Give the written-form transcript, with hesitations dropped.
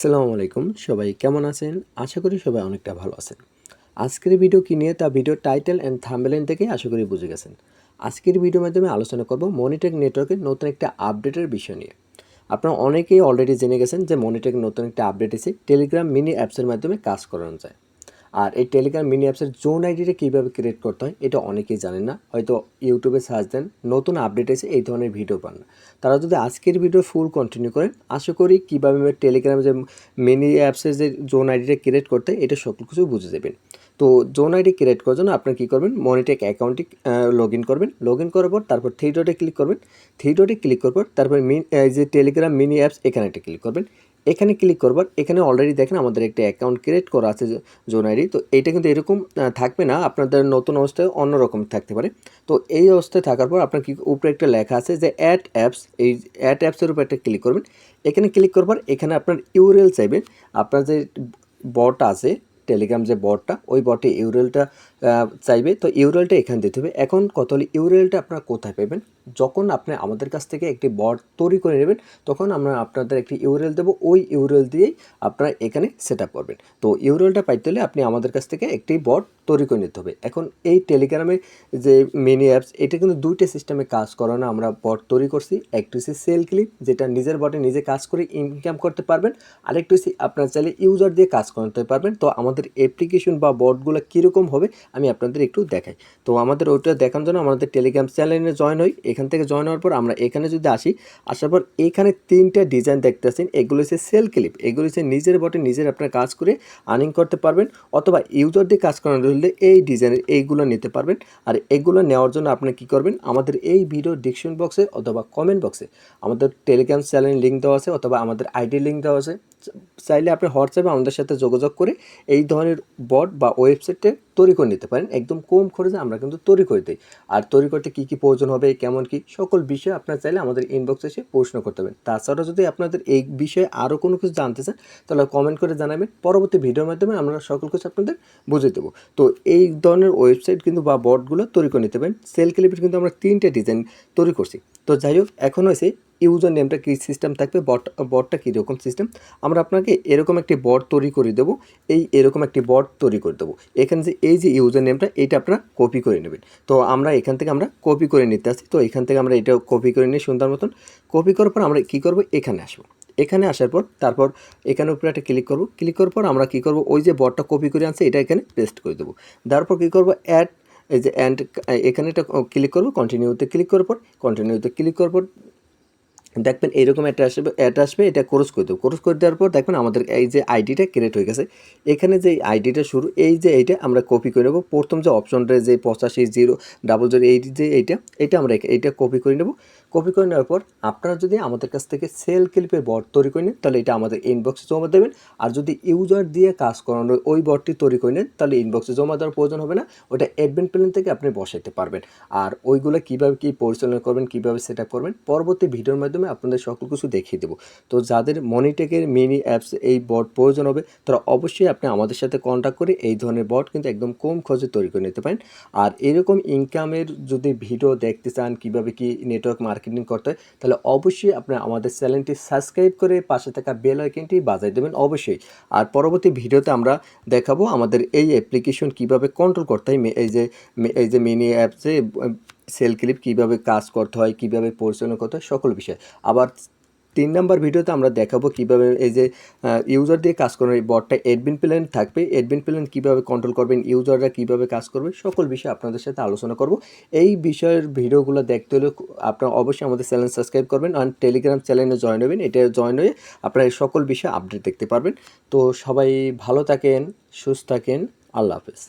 আসসালামু আলাইকুম, সবাই কেমন আছেন? আশা করি সবাই অনেকটা ভালো আছেন। আজকের ভিডিও কি নিয়ে তা ভিডিও টাইটেল অ্যান্ড থাম্বনেল থেকে আশা করি বুঝে গেছেন। আজকের ভিডিওর মাধ্যমে আলোচনা করব মনিটেক নেটওয়ার্কের নতুন একটা আপডেটের বিষয় নিয়ে। আপনারা অনেকেই অলরেডি জেনে গেছেন যে মনিটেক নতুন একটা আপডেট এসে টেলিগ্রাম মিনি অ্যাপসের মাধ্যমে কাজ করানো যায়। আর এই টেলিগ্রাম মিনি অ্যাপসের জোন আইডিটা কীভাবে ক্রিয়েট করতে হয় এটা অনেকেই জানেন না, হয়তো ইউটিউবে সার্চ দেন নতুন আপডেট এসে এই ধরনের ভিডিও পান না। তারা যদি আজকের ভিডিও ফুল কন্টিনিউ করেন আশা করি কীভাবে টেলিগ্রাম যে মিনি অ্যাপসের যে জোন আইডিটা ক্রিয়েট করতে এটা সকল কিছু বুঝে যাবেন। তো জোন আইডি ক্রিয়েট করার জন্য আপনার কী করবেন, মনিটেক অ্যাকাউন্টটি লগ ইন করবেন। লগ ইন করার পর তারপর থ্রি ডটে ক্লিক করবেন। থ্রি ডটে ক্লিক করার পর তারপর যে টেলিগ্রাম মিনি অ্যাপস এখানে একটা ক্লিক করবেন। এখানে ক্লিক করবার এখানে অলরেডি দেখেন আমাদের একটা অ্যাকাউন্ট ক্রিয়েট করা আছে জোন আইডি। তো এইটা কিন্তু এরকম থাকবে না, আপনাদের নতুন অবস্থায় অন্যরকম থাকতে পারে। তো এই অবস্থায় থাকার পর আপনার কি উপরে একটা লেখা আছে যে অ্যাড অ্যাপস, এই অ্যাড অ্যাপসের উপর একটা ক্লিক করবেন। এখানে ক্লিক করবার এখানে আপনার ইউআরএল চাইবেন। আপনার যে বট আছে টেলিগ্রাম যে বটটা, ওই বটে ইউআরএলটা চাইবে। তো ইউআরএলটা এখানে দিতে হবে। এখন কথা হলো ইউআরএলটা আপনারা কোথায় পাবেন? যখন আপনি আমাদের কাছ থেকে একটি বট তৈরি করে নেবেন তখন আমরা আপনাদের একটি ইউআরএল দেবো, ওই ইউআরএল দিয়েই আপনারা এখানে সেট আপ করবেন। তো ইউআরএলটা পাইতে হলে আপনি আমাদের কাছ থেকে একটি বট তৈরি করে নিতে হবে। এখন এই টেলিগ্রামে যে মিনি অ্যাপস এটা কিন্তু দুইটা সিস্টেমে কাজ করানো আমরা বট তৈরি করছি। একটি হচ্ছে সেল ক্লিপ, যেটা নিজের বটে নিজে কাজ করে ইনকাম করতে পারবেন। আরেকটি হচ্ছে আপনারা চাইলে ইউজার দিয়ে কাজ করতে পারবেন। তো আমাদের অ্যাপ্লিকেশন বা বটগুলো কীরকম হবে আমি আপনাদের একটু দেখাই। তো আমাদের ওইটা দেখানোর জন্য আমাদের টেলিগ্রাম চ্যানেলে জয়েন হই। এখান থেকে জয়েন হওয়ার পর আমরা এখানে যদি আসার পর এখানে তিনটা ডিজাইন দেখতেছেন, এগুলো হচ্ছে সেল ক্লিপ। এগুলো হচ্ছে নিজের বটে নিজের আপনার কাজ করে আর্নিং করতে পারবেন, অথবা ইউজার দিয়ে কাজ করানো হলে এই ডিজাইনের এইগুলো নিতে পারবেন। আর এগুলো নেওয়ার জন্য আপনি কী করবেন, আমাদের এই ভিডিও ডিসক্রিপশন বক্সে অথবা কমেন্ট বক্সে আমাদের টেলিগ্রাম চ্যানেল লিঙ্ক দেওয়া আছে, অথবা আমাদের আইডি লিঙ্ক দেওয়া আছে। চাইলে আপনি হোয়াটসঅ্যাপে আমাদের সাথে যোগাযোগ করে এই ধরনের বট বা ওয়েবসাইটে তৈরি করে নিতে পারেন। একদম কম খরচে আমরা কিন্তু তৈরি করে দিই। আর তৈরি করতে কী কী প্রয়োজন হবে, কেমন কী সকল বিষয়ে আপনারা চাইলে আমাদের ইনবক্সে এসে প্রশ্ন করতে পারেন। তাছাড়া যদি আপনাদের এই বিষয়ে আরও কোনো কিছু জানতে চান তাহলে কমেন্ট করে জানাবেন, পরবর্তী ভিডিওর মাধ্যমে আমরা সকল কিছু আপনাদের বুঝিয়ে দেবো। তো এই ধরনের ওয়েবসাইট কিন্তু বা বটগুলো তৈরি করে নিতে পারেন। সেল ক্লিপের কিন্তু আমরা 3টে ডিজাইন তৈরি করছি। তো যাই হোক, এখন হয়েছে ইউজার নেমটা কী সিস্টেম থাকবে, বটটা কীরকম সিস্টেম। আমরা আপনাকে এরকম একটি বট তৈরি করে দেবো, এরকম একটি বট তৈরি করে দেবো। এখানে যে এই যে ইউজার নেমটা এটা আপনারা কপি করে নেবেন। তো আমরা এখান থেকে আমরা কপি করে নিতে আসি। তো এখান থেকে আমরা এটা কপি করে নিই সুন্দর মতন। কপি করার পর আমরা কী করবো, এখানে আসবো। এখানে আসার পর তারপর এখানে উপরে একটা ক্লিক করবো। ক্লিক করার পর আমরা কী করবো, ওই যে বটটা কপি করে আনছে এটা এখানে পেস্ট করে দেবো। দেওয়ার পর কী করবো, এই যে অ্যান্ড এখানে একটা ক্লিক করবো। কন্টিনিউতে ক্লিক করার পর দেখবেন এইরকম একটা আসবে, এটা ক্রস করে দেবো। ক্রস করে দেওয়ার পর দেখবেন আমাদের এই যে আইডিটা ক্রিয়েট হয়ে গেছে। এখানে যে আইডিটা শুরু, এই যে এইটা আমরা কপি করে নেব। প্রথম যে অপশনটা যে 85 000 এই যে এইটা আমরা এইটা কপি করে নেব। কপি করে নেওয়ার পর আপনারা যদি আমাদের কাছ থেকে সেল ক্লিপের বট তৈরি করে নেন তাহলে এটা আমাদের ইনবক্সে জমা দেবেন। আর যদি ইউজার দিয়ে কাজ করানো ওই বটটি তৈরি করে নেন তাহলে ইনবক্সে জমা দেওয়ার প্রয়োজন হবে না, ওটা অ্যাডমিন প্ল্যান থেকে আপনি বসাইতে পারবেন। আর ওইগুলো কীভাবে কী পরিচালনা করবেন, কীভাবে সেট আপ করবেন পরবর্তী ভিডিওর মাধ্যমে আপনাদের সকল কিছু দেখিয়ে দেবো। তো যাদের মনিটেকের মিনি অ্যাপস এই বট প্রয়োজন হবে তারা অবশ্যই আপনি আমাদের সাথে কন্ট্যাক্ট করে এই ধরনের বট কিন্তু একদম কম খরচে তৈরি করে নিতে পারেন। আর এরকম ইনকামের যদি ভিডিও দেখতে চান কীভাবে কি নেটওয়ার্ক মার্কেটিং করতে হয় তাহলে অবশ্যই আপনি আমাদের চ্যানেলটি সাবস্ক্রাইব করে পাশে থাকা বেল আইকনটি বাজায় দেবেন অবশ্যই। আর পরবর্তী ভিডিওতে আমরা দেখাবো আমাদের এই অ্যাপ্লিকেশন কীভাবে কন্ট্রোল করতে হয়, এই যে মিনি অ্যাপসে সেল ক্লিপ কীভাবে কাজ করতে হয়, কীভাবে পরিচালনা করতে হয় সকল বিষয়। আবার 3 নাম্বার ভিডিওতে আমরা দেখাবো কীভাবে এই যে ইউজার দিয়ে কাজ করার এই বটটা অ্যাডমিন প্ল্যান থাকবে, অ্যাডমিন প্ল্যান কীভাবে কন্ট্রোল করবেন, ইউজাররা কীভাবে কাজ করবে সকল বিষয়ে আপনাদের সাথে আলোচনা করব। এই বিষয়ের ভিডিওগুলো দেখতে হলে আপনারা অবশ্যই আমাদের চ্যানেল সাবস্ক্রাইব করবেন আর টেলিগ্রাম চ্যানেলে জয়েন হবেন। এটা জয়েন হয়ে আপনারা এই সকল বিষয়ে আপডেট দেখতে পারবেন। তো সবাই ভালো থাকেন, সুস্থ থাকেন, আল্লাহ হাফেজ।